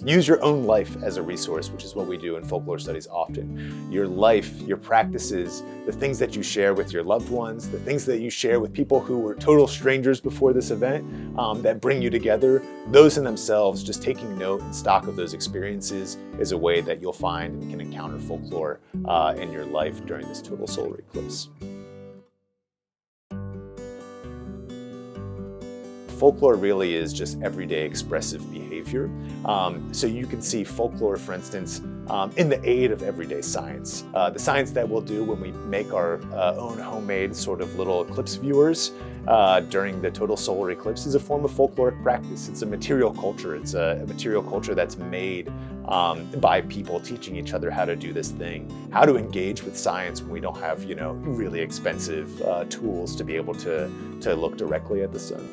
use your own life as a resource, which is what we do in folklore studies often. Your life, your practices, the things that you share with your loved ones, the things that you share with people who were total strangers before this event, that bring you together, those in themselves, just taking note and stock of those experiences is a way that you'll find and can encounter folklore in your life during this total solar eclipse. Folklore really is just everyday expressive behavior. So you can see folklore, for instance, in the aid of everyday science. The science that we'll do when we make our own homemade sort of little eclipse viewers during the total solar eclipse is a form of folkloric practice. It's a material culture. It's a material culture that's made by people teaching each other how to do this thing, how to engage with science when we don't have, really expensive tools to be able to look directly at the sun.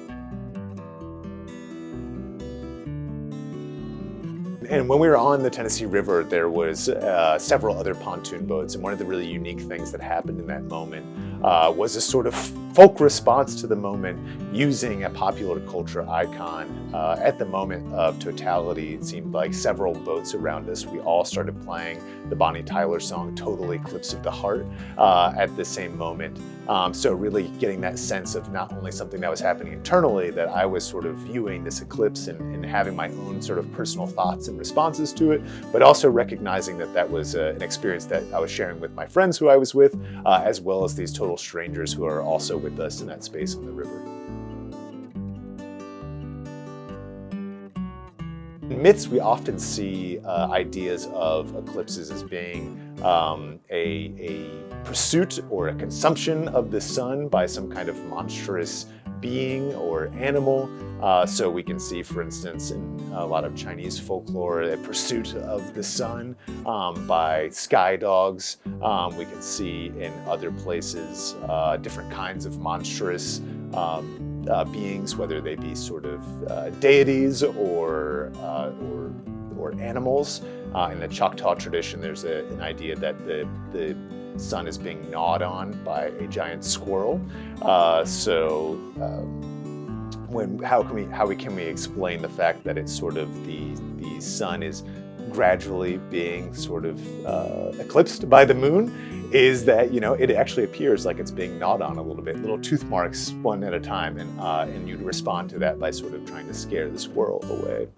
And when we were on the Tennessee River, there was several other pontoon boats, and one of the really unique things that happened in that moment was a sort of folk response to the moment using a popular culture icon. At the moment of totality, it seemed like several boats around us, we all started playing the Bonnie Tyler song, Total Eclipse of the Heart, at the same moment. So really getting that sense of not only something that was happening internally, that I was sort of viewing this eclipse and having my own sort of personal thoughts and responses to it, but also recognizing that that was an experience that I was sharing with my friends who I was with, as well as these total strangers who are also with us in that space on the river. In myths, we often see ideas of eclipses as being a pursuit or a consumption of the sun by some kind of monstrous being or animal. So we can see, for instance, in a lot of Chinese folklore, a pursuit of the sun by sky dogs. We can see in other places different kinds of monstrous beings, whether they be sort of deities or animals. In the Choctaw tradition, there's an idea that the sun is being gnawed on by a giant squirrel. How can we explain the fact that it's sort of the sun is gradually being sort of eclipsed by the moon? Is that it actually appears like it's being gnawed on a little bit, little tooth marks one at a time, and you'd respond to that by sort of trying to scare the squirrel away.